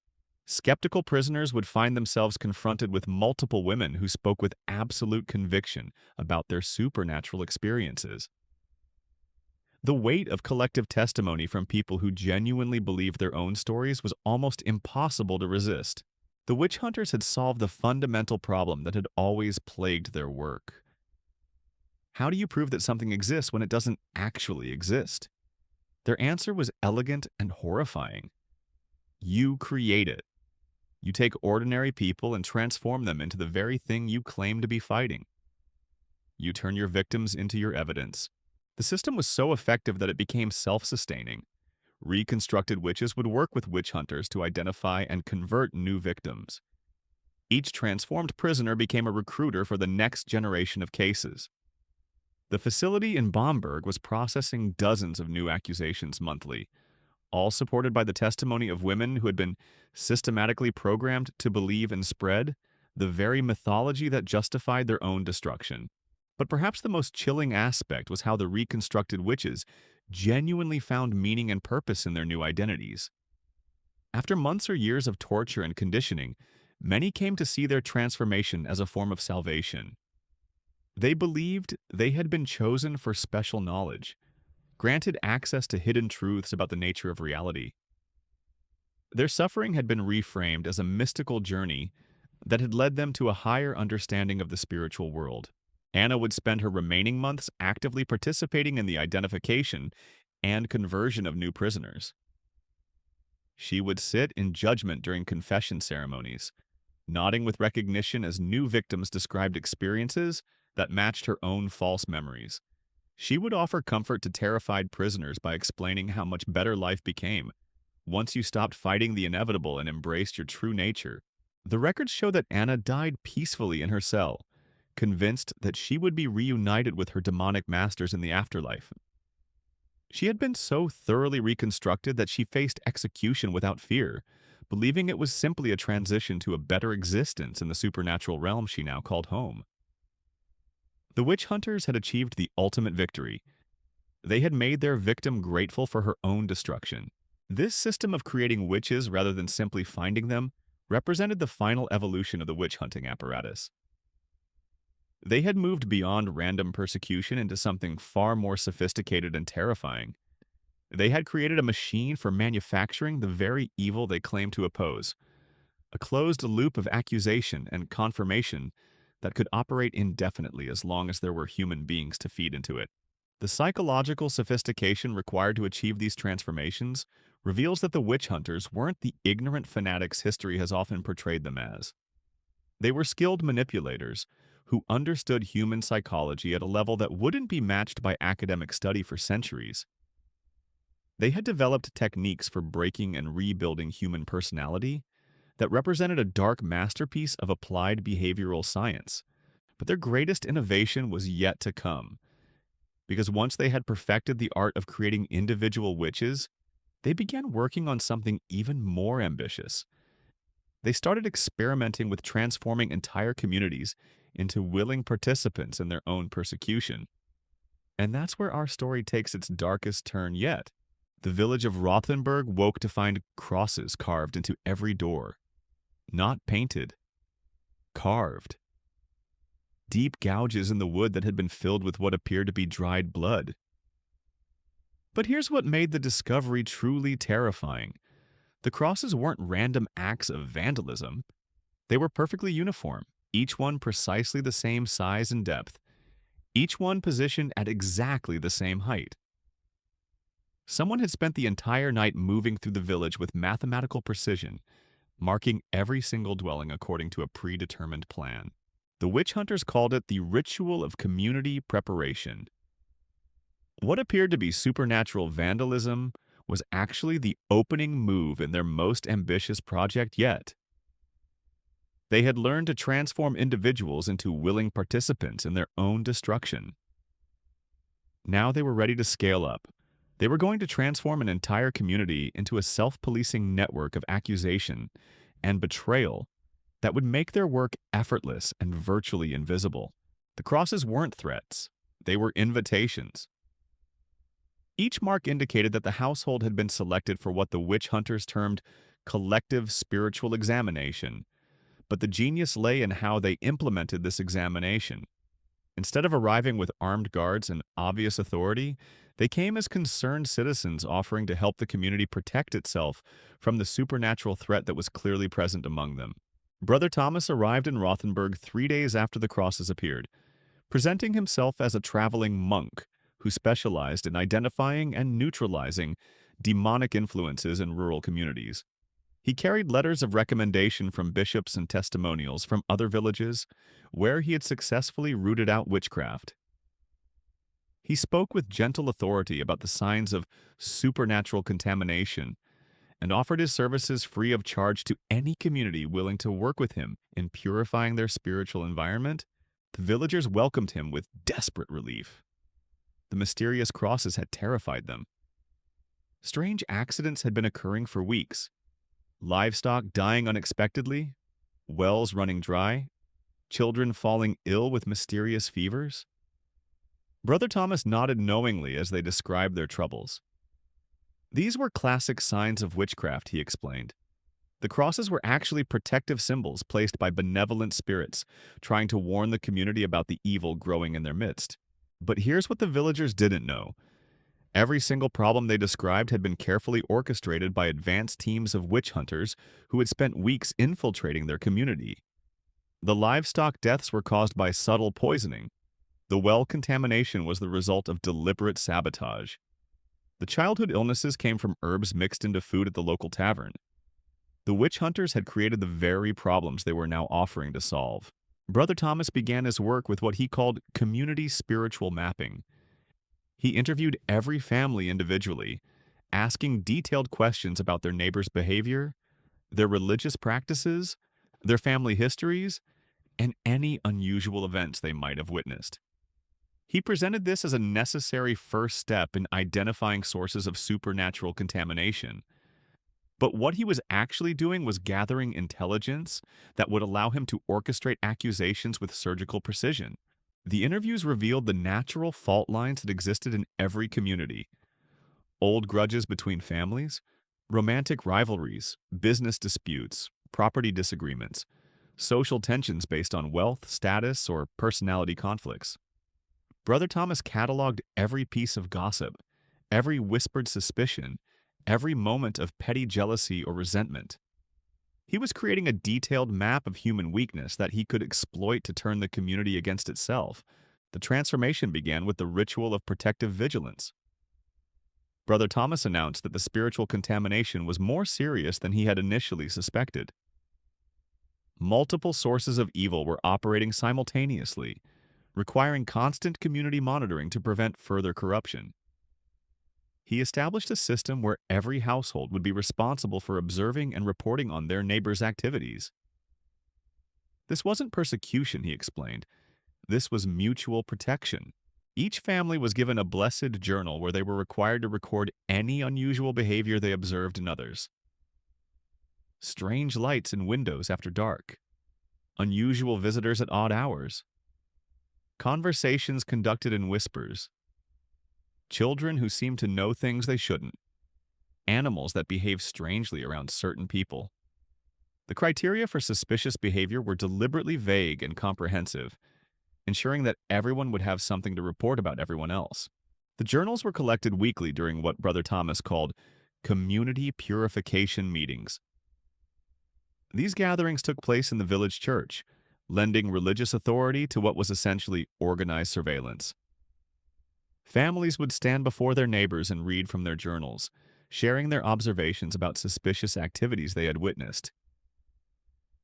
Skeptical prisoners would find themselves confronted with multiple women who spoke with absolute conviction about their supernatural experiences. The weight of collective testimony from people who genuinely believed their own stories was almost impossible to resist. The witch hunters had solved the fundamental problem that had always plagued their work. How do you prove that something exists when it doesn't actually exist? Their answer was elegant and horrifying. You create it. You take ordinary people and transform them into the very thing you claim to be fighting. You turn your victims into your evidence. The system was so effective that it became self-sustaining. Reconstructed witches would work with witch hunters to identify and convert new victims. Each transformed prisoner became a recruiter for the next generation of cases. The facility in Bamberg was processing dozens of new accusations monthly, all supported by the testimony of women who had been systematically programmed to believe and spread the very mythology that justified their own destruction. But perhaps the most chilling aspect was how the reconstructed witches genuinely found meaning and purpose in their new identities. After months or years of torture and conditioning, many came to see their transformation as a form of salvation. They believed they had been chosen for special knowledge, granted access to hidden truths about the nature of reality. Their suffering had been reframed as a mystical journey that had led them to a higher understanding of the spiritual world. Anna would spend her remaining months actively participating in the identification and conversion of new prisoners. She would sit in judgment during confession ceremonies, nodding with recognition as new victims described experiences that matched her own false memories. She would offer comfort to terrified prisoners by explaining how much better life became once you stopped fighting the inevitable and embraced your true nature. The records show that Anna died peacefully in her cell, convinced that she would be reunited with her demonic masters in the afterlife. She had been so thoroughly reconstructed that she faced execution without fear, believing it was simply a transition to a better existence in the supernatural realm she now called home. The witch hunters had achieved the ultimate victory. They had made their victim grateful for her own destruction. This system of creating witches rather than simply finding them represented the final evolution of the witch hunting apparatus. They had moved beyond random persecution into something far more sophisticated and terrifying. They had created a machine for manufacturing the very evil they claimed to oppose, a closed loop of accusation and confirmation that could operate indefinitely as long as there were human beings to feed into it. The psychological sophistication required to achieve these transformations reveals that the witch hunters weren't the ignorant fanatics history has often portrayed them as. They were skilled manipulators who understood human psychology at a level that wouldn't be matched by academic study for centuries. They had developed techniques for breaking and rebuilding human personality that represented a dark masterpiece of applied behavioral science. But their greatest innovation was yet to come, because once they had perfected the art of creating individual witches, they began working on something even more ambitious. They started experimenting with transforming entire communities into willing participants in their own persecution. And that's where our story takes its darkest turn yet. The village of Rothenburg woke to find crosses carved into every door. not painted, carved. Deep gouges in the wood that had been filled with what appeared to be dried blood. But here's what made the discovery truly terrifying. The crosses weren't random acts of vandalism. They were perfectly uniform, each one precisely the same size and depth, each one positioned at exactly the same height. Someone had spent the entire night moving through the village with mathematical precision, marking every single dwelling according to a predetermined plan. The witch hunters called it the ritual of community preparation. What appeared to be supernatural vandalism was actually the opening move in their most ambitious project yet. They had learned to transform individuals into willing participants in their own destruction. Now they were ready to scale up. They were going to transform an entire community into a self-policing network of accusation and betrayal that would make their work effortless and virtually invisible. The crosses weren't threats. They were invitations. Each mark indicated that the household had been selected for what the witch hunters termed collective spiritual examination, but the genius lay in how they implemented this examination. Instead of arriving with armed guards and obvious authority, they came as concerned citizens offering to help the community protect itself from the supernatural threat that was clearly present among them. Brother Thomas arrived in Rothenburg 3 days after the crosses appeared, presenting himself as a traveling monk who specialized in identifying and neutralizing demonic influences in rural communities. He carried letters of recommendation from bishops and testimonials from other villages where he had successfully rooted out witchcraft. He spoke with gentle authority about the signs of supernatural contamination and offered his services free of charge to any community willing to work with him in purifying their spiritual environment. The villagers welcomed him with desperate relief. The mysterious crosses had terrified them. Strange accidents had been occurring for weeks. Livestock dying unexpectedly, wells running dry, children falling ill with mysterious fevers. Brother Thomas nodded knowingly as they described their troubles. These were classic signs of witchcraft, he explained. The crosses were actually protective symbols placed by benevolent spirits, trying to warn the community about the evil growing in their midst. But here's what the villagers didn't know. Every single problem they described had been carefully orchestrated by advanced teams of witch hunters who had spent weeks infiltrating their community. The livestock deaths were caused by subtle poisoning. The well contamination was the result of deliberate sabotage. The childhood illnesses came from herbs mixed into food at the local tavern. The witch hunters had created the very problems they were now offering to solve. Brother Thomas began his work with what he called community spiritual mapping. He interviewed every family individually, asking detailed questions about their neighbors' behavior, their religious practices, their family histories, and any unusual events they might have witnessed. He presented this as a necessary first step in identifying sources of supernatural contamination. But what he was actually doing was gathering intelligence that would allow him to orchestrate accusations with surgical precision. The interviews revealed the natural fault lines that existed in every community. Old grudges between families, romantic rivalries, business disputes, property disagreements, social tensions based on wealth, status, or personality conflicts. Brother Thomas cataloged every piece of gossip, every whispered suspicion, every moment of petty jealousy or resentment. He was creating a detailed map of human weakness that he could exploit to turn the community against itself. The transformation began with the ritual of protective vigilance. Brother Thomas announced that the spiritual contamination was more serious than he had initially suspected. Multiple sources of evil were operating simultaneously, requiring constant community monitoring to prevent further corruption. He established a system where every household would be responsible for observing and reporting on their neighbors' activities. This wasn't persecution, he explained. This was mutual protection. Each family was given a blessed journal where they were required to record any unusual behavior they observed in others. Strange lights in windows after dark. Unusual visitors at odd hours. Conversations conducted in whispers. Children who seem to know things they shouldn't. Animals that behave strangely around certain people. The criteria for suspicious behavior were deliberately vague and comprehensive, ensuring that everyone would have something to report about everyone else. The journals were collected weekly during what Brother Thomas called community purification meetings. These gatherings took place in the village church, lending religious authority to what was essentially organized surveillance. Families would stand before their neighbors and read from their journals, sharing their observations about suspicious activities they had witnessed.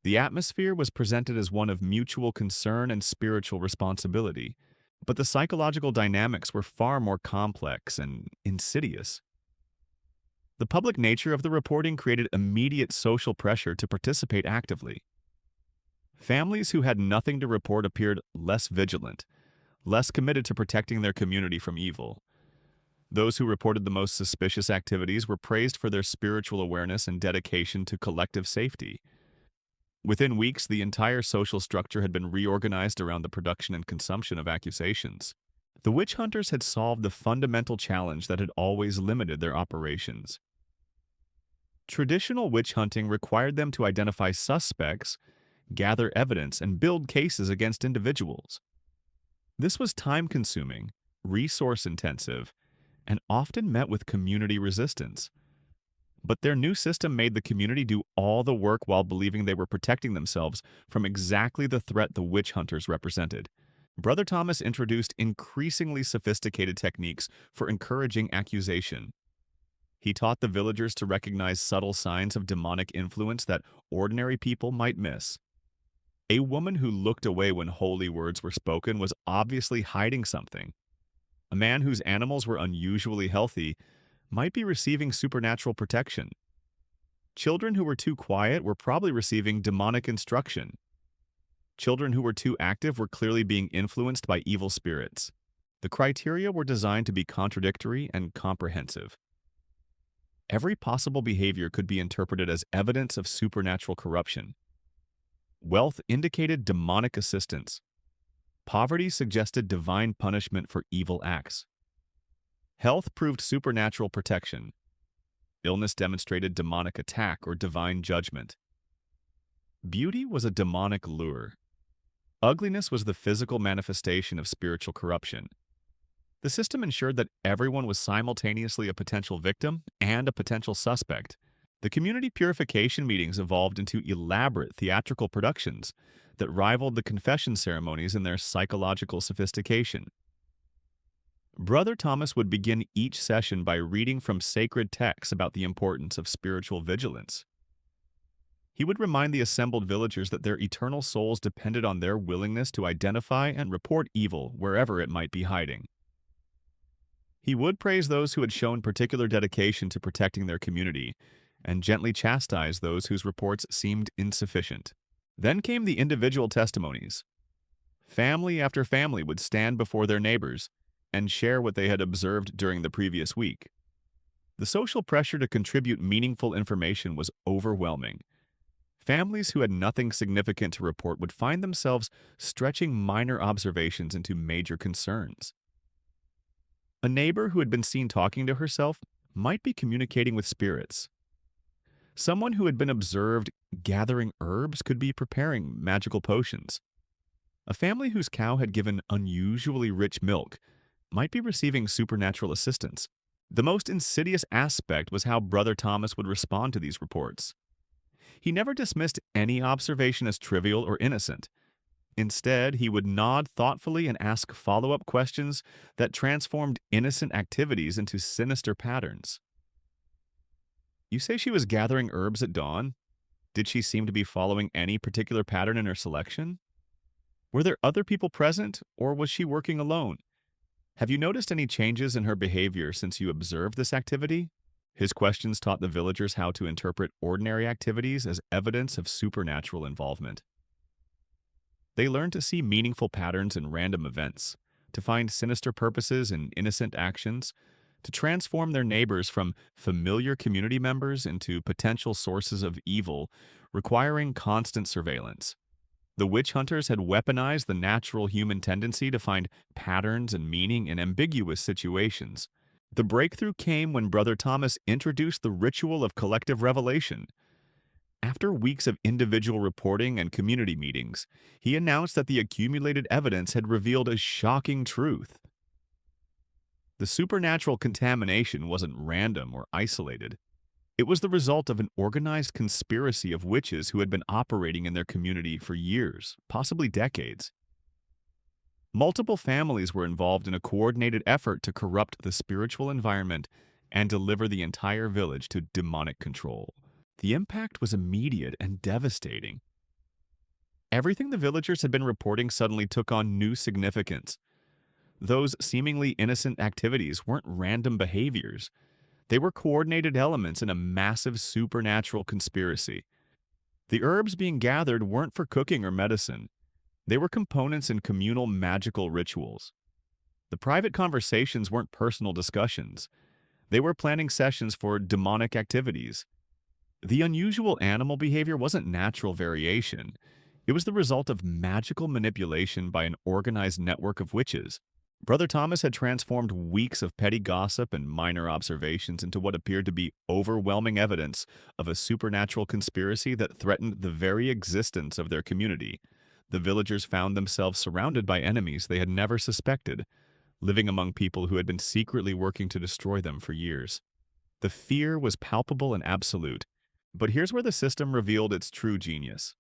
The atmosphere was presented as one of mutual concern and spiritual responsibility, but the psychological dynamics were far more complex and insidious. The public nature of the reporting created immediate social pressure to participate actively. Families who had nothing to report appeared less vigilant, less committed to protecting their community from evil. Those who reported the most suspicious activities were praised for their spiritual awareness and dedication to collective safety. Within weeks, the entire social structure had been reorganized around the production and consumption of accusations. The witch hunters had solved the fundamental challenge that had always limited their operations. Traditional witch hunting required them to identify suspects, gather evidence, and build cases against individuals. This was time-consuming, resource-intensive, and often met with community resistance. But their new system made the community do all the work while believing they were protecting themselves from exactly the threat the witch hunters represented. Brother Thomas introduced increasingly sophisticated techniques for encouraging accusation. He taught the villagers to recognize subtle signs of demonic influence that ordinary people might miss. A woman who looked away when holy words were spoken was obviously hiding something. A man whose animals were unusually healthy might be receiving supernatural protection. Children who were too quiet were probably receiving demonic instruction. Children who were too active were clearly being influenced by evil spirits. The criteria were designed to be contradictory and comprehensive. Every possible behavior could be interpreted as evidence of supernatural corruption. Wealth indicated demonic assistance. Poverty suggested divine punishment for evil acts. Health proved supernatural protection. Illness demonstrated demonic attack or divine judgment. Beauty was a demonic lure. Ugliness was the physical manifestation of spiritual corruption. The system ensured that everyone was simultaneously a potential victim and a potential suspect. The community purification meetings evolved into elaborate theatrical productions that rivaled the confession ceremonies in their psychological sophistication. Brother Thomas would begin each session by reading from sacred texts about the importance of spiritual vigilance. He would remind the assembled villagers that their eternal souls depended on their willingness to identify and report evil wherever it might be hiding. He would praise those who had shown particular dedication to protecting their community and gently chastise those whose reports seemed insufficient. Then came the individual testimonies. Family after family would stand before their neighbors and share what they had observed during the previous week. The social pressure to contribute meaningful information was overwhelming. Families who had nothing significant to report would find themselves stretching minor observations into major concerns. A neighbor who had been seen talking to herself might be communicating with spirits. Someone who had been observed gathering herbs could be preparing magical potions. A family whose cow had given unusually rich milk might be receiving supernatural assistance. The most insidious aspect was how Brother Thomas would respond to these reports. He never dismissed any observation as trivial or innocent. Instead, he would nod thoughtfully and ask follow-up questions that transformed innocent activities into sinister patterns. You say she was gathering herbs at dawn? Did she seem to be following any particular pattern in her selection? Were there other people present, or was she working alone? Have you noticed any changes in her behavior since you observed this activity? His questions taught the villagers how to interpret ordinary activities as evidence of supernatural involvement. They learned to see meaningful patterns in random events, to find sinister purposes in innocent actions, to transform their neighbors from familiar community members into potential sources of evil, requiring constant surveillance. The witch hunters had weaponized the natural human tendency to find patterns and meaning in ambiguous situations. The breakthrough came when Brother Thomas introduced the ritual of collective revelation. After weeks of individual reporting and community meetings, he announced that the accumulated evidence had revealed a shocking truth. The supernatural contamination wasn't random or isolated. It was the result of an organized conspiracy of witches who had been operating in their community for years, possibly decades. Multiple families were involved in a coordinated effort to corrupt the spiritual environment and deliver the entire village to demonic control. The impact was immediate and devastating. Everything the villagers had been reporting suddenly took on new significance. Those seemingly innocent activities weren't random behaviors. They were coordinated elements in a massive supernatural conspiracy. The herbs being gathered weren't for cooking or medicine. They were components in communal magical rituals. The private conversations weren't personal discussions. They were planning sessions for demonic activities. The unusual animal behavior wasn't natural variation. It was the result of magical manipulation by an organized network of witches. Brother Thomas had transformed weeks of petty gossip and minor observations into what appeared to be overwhelming evidence of a supernatural conspiracy that threatened the very existence of their community. The villagers found themselves surrounded by enemies they had never suspected, living among people who had been secretly working to destroy them for years. The fear was palpable and absolute, but here's where the system revealed its true genius.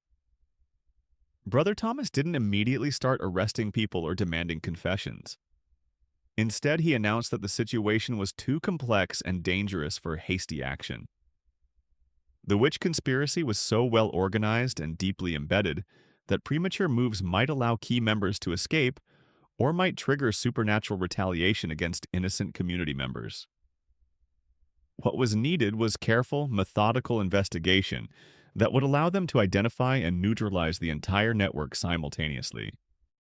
Brother Thomas didn't immediately start arresting people or demanding confessions. Instead, he announced that the situation was too complex and dangerous for hasty action. The witch conspiracy was so well organized and deeply embedded that premature moves might allow key members to escape or might trigger supernatural retaliation against innocent community members. What was needed was careful, methodical investigation that would allow them to identify and neutralize the entire network simultaneously.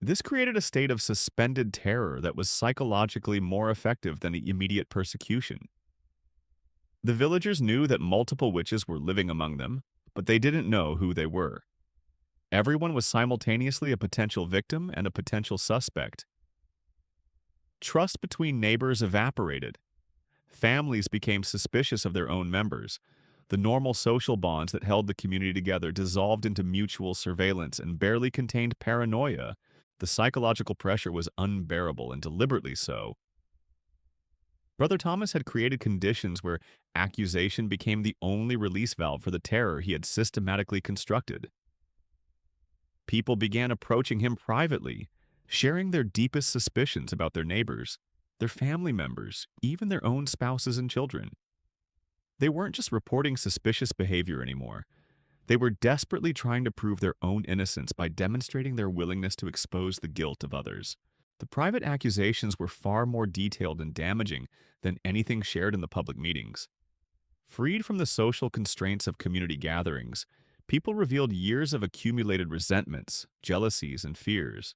This created a state of suspended terror that was psychologically more effective than the immediate persecution. The villagers knew that multiple witches were living among them, but they didn't know who they were. Everyone was simultaneously a potential victim and a potential suspect. Trust between neighbors evaporated. Families became suspicious of their own members. The normal social bonds that held the community together dissolved into mutual surveillance and barely contained paranoia. The psychological pressure was unbearable, and deliberately so. Brother Thomas had created conditions where accusation became the only release valve for the terror he had systematically constructed. People began approaching him privately, sharing their deepest suspicions about their neighbors, their family members, even their own spouses and children. They weren't just reporting suspicious behavior anymore. They were desperately trying to prove their own innocence by demonstrating their willingness to expose the guilt of others. The private accusations were far more detailed and damaging than anything shared in the public meetings. Freed from the social constraints of community gatherings, people revealed years of accumulated resentments, jealousies, and fears.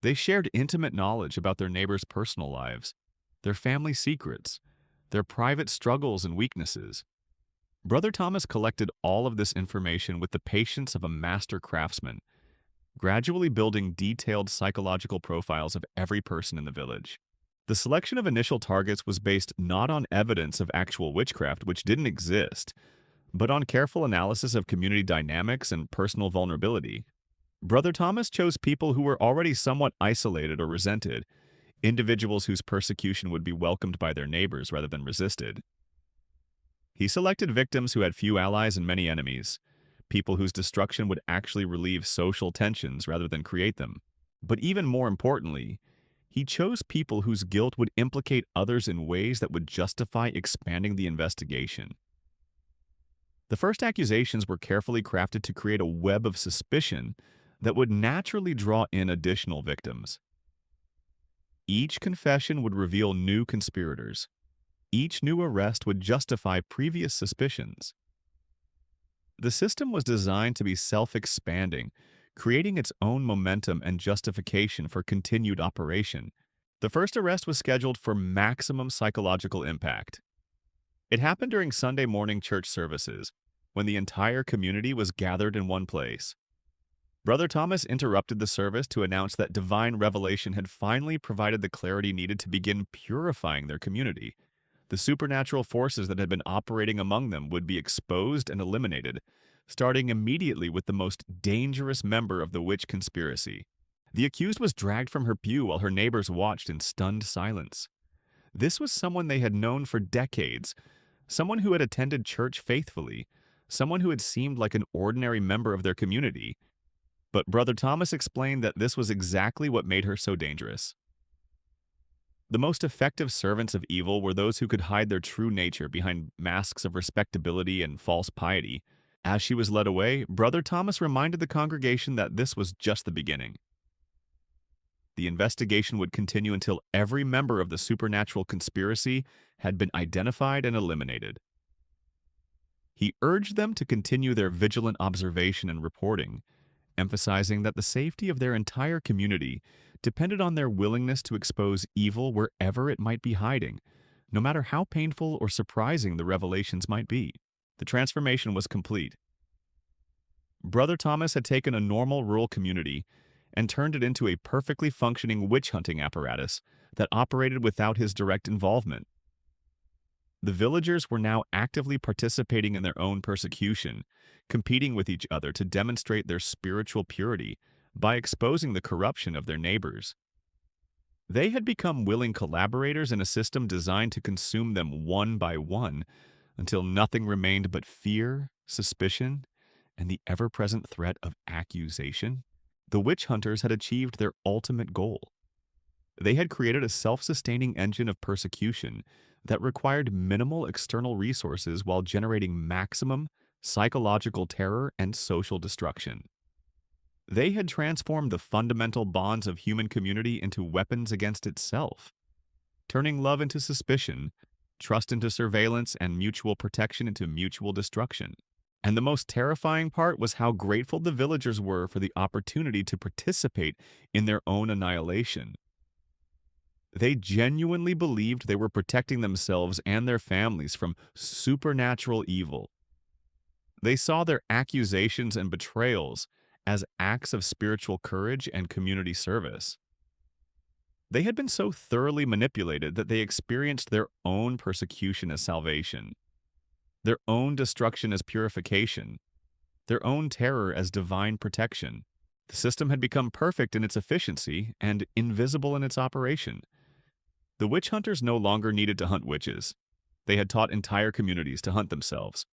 They shared intimate knowledge about their neighbors' personal lives, their family secrets, their private struggles and weaknesses. Brother Thomas collected all of this information with the patience of a master craftsman, gradually building detailed psychological profiles of every person in the village. The selection of initial targets was based not on evidence of actual witchcraft, which didn't exist, but on careful analysis of community dynamics and personal vulnerability. Brother Thomas chose people who were already somewhat isolated or resented, individuals whose persecution would be welcomed by their neighbors rather than resisted. He selected victims who had few allies and many enemies, people whose destruction would actually relieve social tensions rather than create them. But even more importantly, he chose people whose guilt would implicate others in ways that would justify expanding the investigation. The first accusations were carefully crafted to create a web of suspicion that would naturally draw in additional victims. Each confession would reveal new conspirators. Each new arrest would justify previous suspicions. The system was designed to be self-expanding, creating its own momentum and justification for continued operation. The first arrest was scheduled for maximum psychological impact. It happened during Sunday morning church services, when the entire community was gathered in one place. Brother Thomas interrupted the service to announce that divine revelation had finally provided the clarity needed to begin purifying their community. The supernatural forces that had been operating among them would be exposed and eliminated, starting immediately with the most dangerous member of the witch conspiracy. The accused was dragged from her pew while her neighbors watched in stunned silence. This was someone they had known for decades, someone who had attended church faithfully, someone who had seemed like an ordinary member of their community. But Brother Thomas explained that this was exactly what made her so dangerous. The most effective servants of evil were those who could hide their true nature behind masks of respectability and false piety. As she was led away, Brother Thomas reminded the congregation that this was just the beginning. The investigation would continue until every member of the supernatural conspiracy had been identified and eliminated. He urged them to continue their vigilant observation and reporting, emphasizing that the safety of their entire community depended on their willingness to expose evil wherever it might be hiding, no matter how painful or surprising the revelations might be. The transformation was complete. Brother Thomas had taken a normal rural community and turned it into a perfectly functioning witch-hunting apparatus that operated without his direct involvement. The villagers were now actively participating in their own persecution, competing with each other to demonstrate their spiritual purity by exposing the corruption of their neighbors. They had become willing collaborators in a system designed to consume them one by one until nothing remained but fear, suspicion, and the ever-present threat of accusation. The witch hunters had achieved their ultimate goal. They had created a self-sustaining engine of persecution that required minimal external resources while generating maximum psychological terror and social destruction. They had transformed the fundamental bonds of human community into weapons against itself, turning love into suspicion, trust into surveillance, and mutual protection into mutual destruction. And the most terrifying part was how grateful the villagers were for the opportunity to participate in their own annihilation. They genuinely believed they were protecting themselves and their families from supernatural evil. They saw their accusations and betrayals as acts of spiritual courage and community service. They had been so thoroughly manipulated that they experienced their own persecution as salvation, their own destruction as purification, their own terror as divine protection. The system had become perfect in its efficiency and invisible in its operation. The witch hunters no longer needed to hunt witches. They had taught entire communities to hunt themselves.